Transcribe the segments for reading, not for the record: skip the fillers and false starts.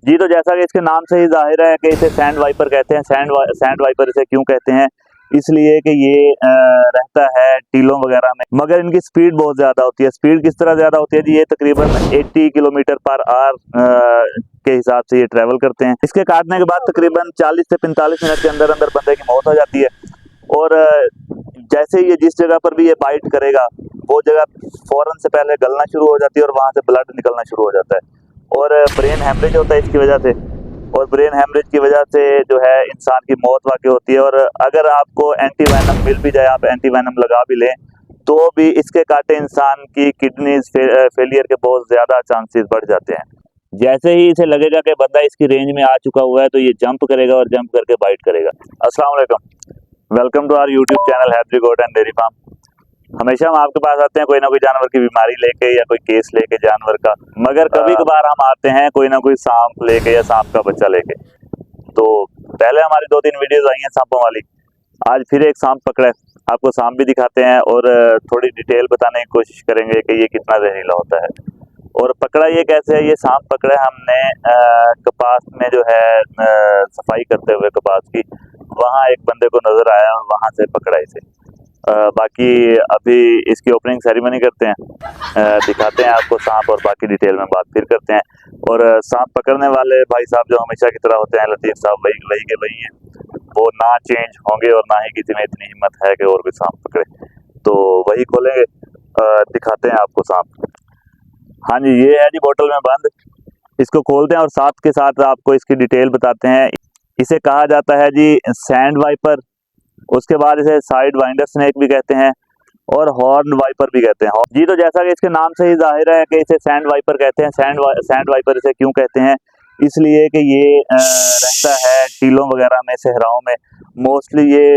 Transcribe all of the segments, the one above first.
जी, तो जैसा कि इसके नाम से ही ज़ाहिर है कि इसे सैंड वाइपर कहते हैं। सैंड वाइपर इसे क्यों कहते हैं? इसलिए कि ये रहता है टीलों वगैरह में, मगर इनकी स्पीड बहुत ज़्यादा होती है। स्पीड किस तरह ज़्यादा होती है जी? ये तकरीबन 80 किलोमीटर पर आवर के हिसाब से ये ट्रैवल करते हैं। इसके काटने के बाद तकरीबन 40 से 45 मिनट के अंदर अंदर बंदे की मौत हो जाती है। और जैसे ही ये जिस जगह पर भी ये बाइट करेगा, वो जगह फौरन से पहले गलना शुरू हो जाती है और वहाँ से ब्लड निकलना शुरू हो जाता है और ब्रेन हेमरेज होता है इसकी वजह से। और ब्रेन हेमरेज की वजह से जो है इंसान की मौत वाक़ई होती है। और अगर आपको एंटीवेनम मिल भी जाए, आप एंटीवेनम लगा भी लें, तो भी इसके काटे इंसान की किडनीज फेलियर के बहुत ज़्यादा चांसेस बढ़ जाते हैं। जैसे ही इसे लगेगा कि बंदा इसकी रेंज में आ चुका हुआ है, तो ये जंप करेगा और जंप करके बाइट करेगा। अस्सलाम वालेकुम, welcome to our YouTube channel happy goat and dairy farm. हमेशा हम आपके पास आते हैं कोई ना कोई जानवर की बीमारी लेके या कोई केस लेके जानवर का, मगर कभी कभार हम आते हैं कोई ना कोई सांप लेके या सांप का बच्चा लेके। तो पहले हमारी 2-3 वीडियोस आई हैं सांपों वाली, आज फिर एक सांप पकड़ा है। आपको सांप भी दिखाते हैं और थोड़ी डिटेल बताने की कोशिश करेंगे कि ये कितना जहरीला होता है और पकड़ा ये कैसे है। ये सांप पकड़ा है हमने कपास में जो है सफाई करते हुए कपास की, वहाँ एक बंदे को नजर आया और वहाँ से पकड़ा इसे। बाकी अभी इसकी ओपनिंग सेरेमनी करते हैं, दिखाते हैं आपको सांप और बाकी डिटेल में बात फिर करते हैं। और सांप पकड़ने वाले भाई साहब जो हमेशा की तरह होते हैं, लतीफ़ साहब, वही के वही हैं। वो ना चेंज होंगे और ना ही किसी में इतनी हिम्मत है कि और भी सांप पकड़े, तो वही खोलेंगे, दिखाते हैं आपको सांप। हाँ जी, ये है जी बोतल में बंद, इसको खोलते हैं और साथ के साथ आपको इसकी डिटेल बताते हैं। इसे कहा जाता है जी सैंड वाइपर, उसके बाद इसे साइड वाइंडर स्नेक भी कहते हैं और हॉर्न वाइपर भी कहते हैं। जी, तो जैसा कि इसके नाम से ही जाहिर है कि इसे सैंड वाइपर कहते हैं। सैंड वाइपर इसे क्यों कहते हैं? इसलिए कि ये रहता है टीलों वगैरह में, सहराओं में। मोस्टली ये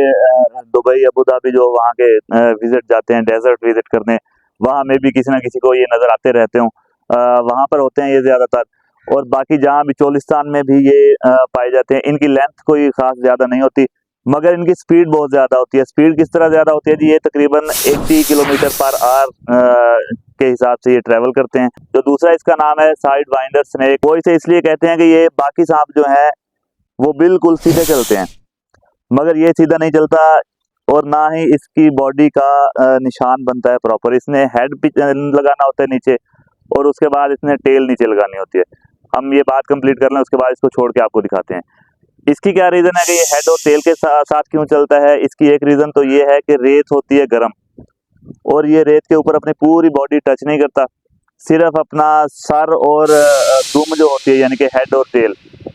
दुबई, अबू धाबी जो वहाँ के विजिट जाते हैं, डेजर्ट विजिट करने, वहाँ में भी किसी ना किसी को ये नज़र आते रहते हों, वहाँ पर होते हैं ये ज़्यादातर। और बाकी जहाँ भी चोलिस्तान में भी ये पाए जाते हैं। इनकी लेंथ कोई ख़ास ज़्यादा नहीं होती, मगर इनकी स्पीड बहुत ज़्यादा होती है। स्पीड किस तरह ज़्यादा होती है जी? ये तकरीबन 80 किलोमीटर पर आवर के हिसाब से ये ट्रैवल करते हैं। जो दूसरा इसका नाम है साइड वाइंडर स्नेक, वो इसे इसलिए कहते हैं कि ये बाकी सांप जो है वो बिल्कुल सीधे चलते हैं, मगर ये सीधा नहीं चलता और ना ही इसकी बॉडी का निशान बनता है प्रॉपर। इसने हेड भी लगाना होता है नीचे और उसके बाद इसने टेल नीचे लगानी होती है। हम ये बात कंप्लीट कर लें, उसके बाद इसको छोड़ के आपको दिखाते हैं इसकी क्या रीज़न है कि ये हेड और टेल के साथ क्यों चलता है। इसकी एक रीज़न तो ये है कि रेत होती है गर्म, और ये रेत के ऊपर अपनी पूरी बॉडी टच नहीं करता, सिर्फ अपना सर और दुम जो होती है यानी कि हेड और टेल,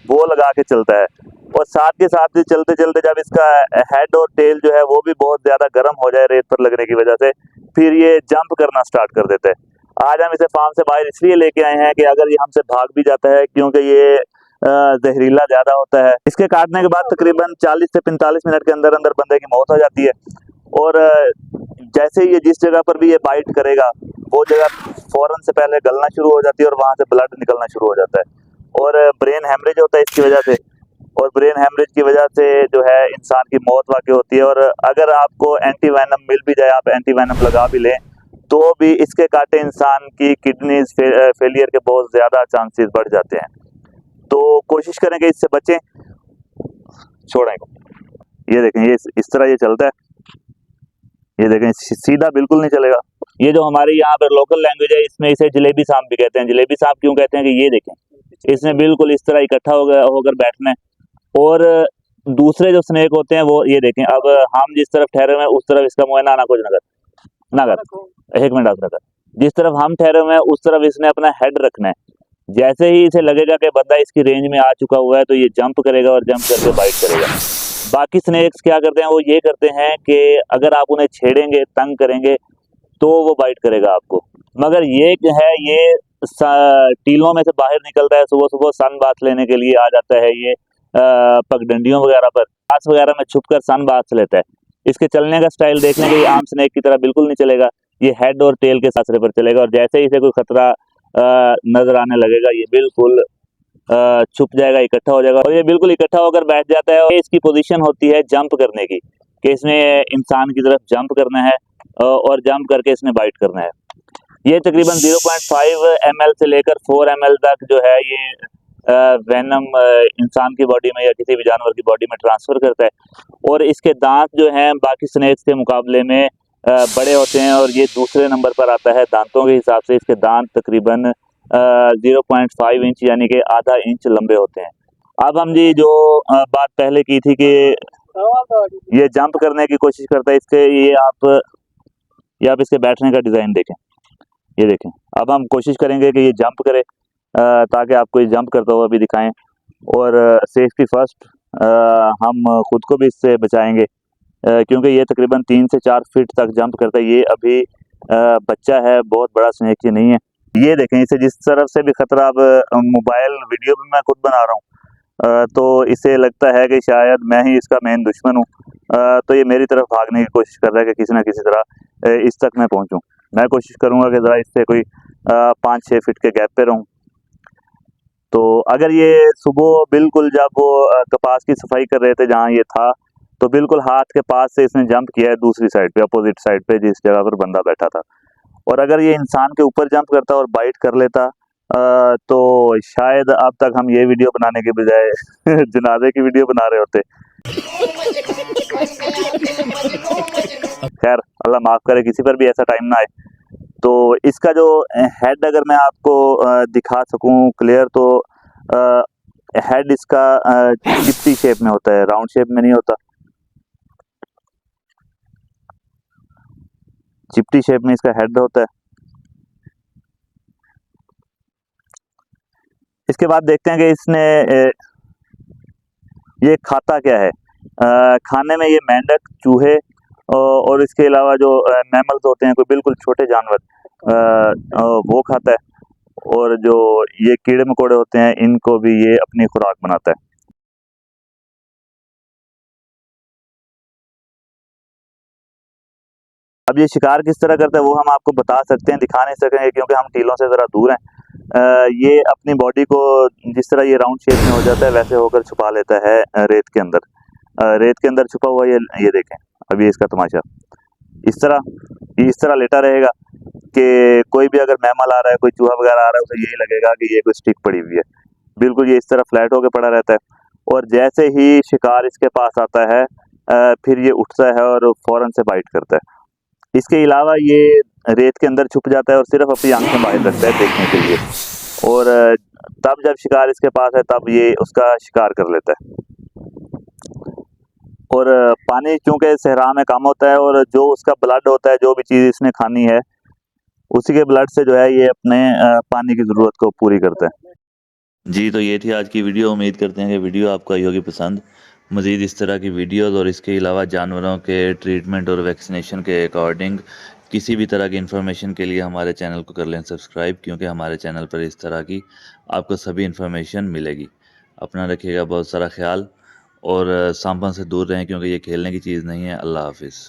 वो लगा के चलता है। और साथ के साथ ही चलते चलते जब इसका हेड और टेल जो है वो भी बहुत ज़्यादा गर्म हो जाए रेत पर लगने की वजह से, फिर ये जंप करना स्टार्ट कर देता है। आज हम इसे फार्म से बाहर इसलिए लेके आए हैं कि अगर ये हमसे भाग भी जाता है, क्योंकि ये जहरीला ज़्यादा होता है। इसके काटने के बाद तकरीबन 40 से 45 मिनट के अंदर अंदर बंदे की मौत हो जाती है। और जैसे ही ये जिस जगह पर भी ये बाइट करेगा, वो जगह फौरन से पहले गलना शुरू हो जाती है और वहाँ से ब्लड निकलना शुरू हो जाता है और ब्रेन हेमरेज होता है इसकी वजह से। और ब्रेन हेमरेज की वजह से जो है इंसान की मौत वाक़ई होती है। और अगर आपको एंटीवेनम मिल भी जाए, आप एंटीवेनम लगा भी लें, तो भी इसके काटे इंसान की किडनीज फेलियर के बहुत ज़्यादा चांसेस बढ़ जाते हैं। तो कोशिश करें कि इससे बचें, छोड़ें। ये देखें, ये इस तरह ये चलता है, ये देखें सीधा बिल्कुल नहीं चलेगा। ये जो हमारे यहाँ पर लोकल लैंग्वेज है, इसमें इसे जलेबी सांप भी कहते हैं। जलेबी सांप क्यों कहते हैं कि ये देखें, इसने बिल्कुल इस तरह इकट्ठा होकर बैठना है। और दूसरे जो स्नेक होते हैं वो ये देखें, अब हम जिस तरफ ठहरे हुए हैं उस तरफ इसका मुँह ना कुछ ना कर, एक मिनट आप रखा, जिस तरफ हम ठहरे हुए हैं उस तरफ इसने अपना हेड रखना है। जैसे ही इसे लगेगा कि बंदा इसकी रेंज में आ चुका हुआ है, तो ये जंप करेगा और जंप करके बाइट करेगा। बाकी स्नेक्स क्या करते हैं? वो ये करते हैं कि अगर आप उन्हें छेड़ेंगे, तंग करेंगे, तो वो बाइट करेगा आपको। मगर ये जो है, ये टीलों में से बाहर निकलता है, सुबह सुबह सन बाथ लेने के लिए आ जाता है। ये पगडंडियों वगैरह पर, घास वगैरह में छुपकर सन बाथ लेता है। इसके चलने का स्टाइल देखने के लिए आम स्नेक की तरह बिल्कुल नहीं चलेगा, ये हेड और टेल के सासरे पर चलेगा। और जैसे ही इसे कोई खतरा नजर आने लगेगा, ये बिल्कुल छुप जाएगा, इकट्ठा हो जाएगा और ये बिल्कुल इकट्ठा होकर बैठ जाता है। और इसकी पोजीशन होती है जंप करने की, कि इसने इंसान की तरफ जंप करना है और जंप करके इसने बाइट करना है। ये तकरीबन 0.5 ml से लेकर 4 ml तक जो है ये वेनम इंसान की बॉडी में या किसी भी जानवर की बॉडी में ट्रांसफर करता है। और इसके दांत जो हैं बाकी स्नेक्स के मुकाबले में बड़े होते हैं और ये दूसरे नंबर पर आता है दांतों के हिसाब से। इसके दांत तकरीबन 0.5 इंच यानी कि आधा इंच लंबे होते हैं। अब हम जी जो बात पहले की थी कि ये जंप करने की कोशिश करता है, इसके ये आप इसके बैठने का डिज़ाइन देखें, ये देखें। अब हम कोशिश करेंगे कि ये जंप करे ताकि आपको ये जंप करता हुआ भी दिखाएं और सेफ्टी फर्स्ट हम खुद को भी इससे बचाएंगे क्योंकि ये तकरीबन 3 से 4 फीट तक जंप करता है। ये अभी बच्चा है, बहुत बड़ा स्नेक ये नहीं है। ये देखें, इसे जिस तरफ से भी खतरा, अब मोबाइल वीडियो भी मैं खुद बना रहा हूँ तो इसे लगता है कि शायद मैं ही इसका मेन दुश्मन हूँ। तो ये मेरी तरफ भागने की कोशिश कर रहा है कि किसी ना किसी तरह इस तक मैं पहुँचूँ। मैं कोशिश करूँगा कि ज़रा इससे कोई 5-6 फीट के गैप पे रहूँ। तो अगर ये सुबह बिल्कुल जब वो कपास की सफाई कर रहे थे जहाँ ये था, तो बिल्कुल हाथ के पास से इसने जंप किया है दूसरी साइड पे, अपोजिट साइड पे जिस जगह पर बंदा बैठा था। और अगर ये इंसान के ऊपर जंप करता और बाइट कर लेता तो शायद अब तक हम ये वीडियो बनाने के बजाय जनाजे की वीडियो बना रहे होते। खैर अल्लाह माफ़ करे, किसी पर भी ऐसा टाइम ना आए। तो इसका जो हेड अगर मैं आपको दिखा सकूं क्लियर, तो हेड इसका चिप्टी शेप में होता है, राउंड शेप में नहीं होता। चिप्टी शेप में इसका हेड होता है। इसके बाद देखते हैं कि इसने ये खाता क्या है। खाने में ये मेंढक, चूहे और इसके अलावा जो मैमल्स होते हैं, कोई बिल्कुल छोटे जानवर वो खाता है। और जो ये कीड़े मकोड़े होते हैं इनको भी ये अपनी खुराक बनाता है। अब ये शिकार किस तरह करता है वो हम आपको बता सकते हैं, दिखा नहीं सकेंगे क्योंकि हम टीलों से ज़रा दूर हैं। ये अपनी बॉडी को जिस तरह ये राउंड शेप में हो जाता है वैसे होकर छुपा लेता है रेत के अंदर। रेत के अंदर छुपा हुआ ये देखें अभी इसका तमाशा। इस तरह लेटा रहेगा कि कोई भी अगर मैमल आ रहा है, कोई चूहा वगैरह आ रहा है, उसे यही लगेगा कि ये कोई स्टिक पड़ी हुई है। बिल्कुल ये इस तरह फ्लैट होकर पड़ा रहता है। और जैसे ही शिकार इसके पास आता है फिर ये उठता है और फौरन से बाइट करता है। इसके अलावा ये रेत के अंदर छुप जाता है और सिर्फ अपनी आंखें बाहर रखता है देखने के लिए। और तब जब शिकार इसके पास है तब ये उसका शिकार कर लेता है। और पानी चूंकि सहरा में कम होता है और जो उसका ब्लड होता है, जो भी चीज़ इसने खानी है उसी के ब्लड से जो है ये अपने पानी की ज़रूरत को पूरी करता है। जी, तो ये थी आज की वीडियो। उम्मीद करते हैं कि वीडियो आपको आई होगी पसंद। मज़ीद इस तरह की वीडियोज़ और इसके अलावा जानवरों के ट्रीटमेंट और वैक्सीनेशन के अकॉर्डिंग किसी भी तरह की इन्फॉर्मेशन के लिए हमारे चैनल को कर लें सब्सक्राइब, क्योंकि हमारे चैनल पर इस तरह की आपको सभी इन्फॉर्मेशन मिलेगी। अपना रखिएगा बहुत सारा ख्याल और सांपन से दूर रहें क्योंकि ये खेलने की चीज़ नहीं है। अल्लाह हाफ़िज़।